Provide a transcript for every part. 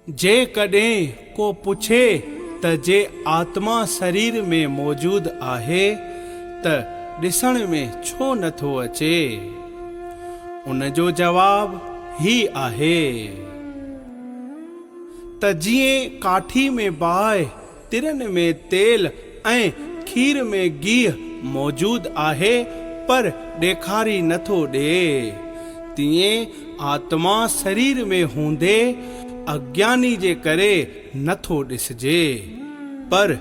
जे कॾहिं को पुछे त जे आत्मा शरीर में मौजूद आहे त ॾिसण में छो नथो अचे, उन जो जवाब ही आहे त जीअं काठी में बाहि, तिरनि में तेल ऐं खीर में गिह मौजूद आहे पर ॾेखारी नथो ॾे, तीअं आत्मा शरीर में हूंदे अज्ञानी जे करे नथो ॾिसजे, पर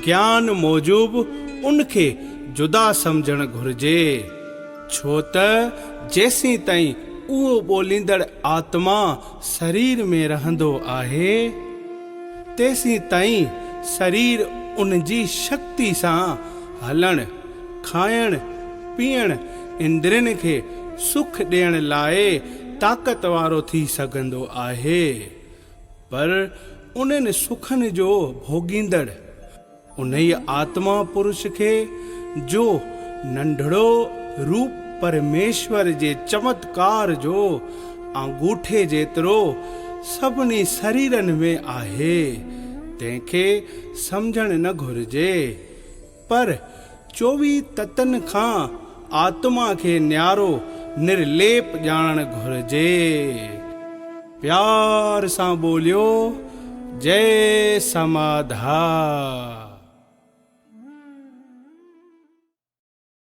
ज्ञान मूजिब उनखे जुदा समझण घुर्जे, छो त जेसीं ताईं उहो ॿोलींदड़ आत्मा शरीर में रहंदो आहे तेसीं ताईं शरीर उन जी शक्ति सां हलण, खाइण, पीअण, इंद्रियनि खे सुख ॾियण लाइ ताक़त वारो थी सघंदो आहे, पर उन्हनि सुखनि जो भोगींदड़ उन्ही आत्मा पुरुष खे जो नंढड़ो रूप परमेश्वर जे चमत्कार जो अंगूठे जेतिरो सभिनी शरीरनि में आहे, तंहिंखे समझण न घुर्जे, पर 24 तत्वनि खां आत्मा खे न्यारो निर्लेप ॼाणण घुर्जे। प्यार सां बोलियो, जय समाधा।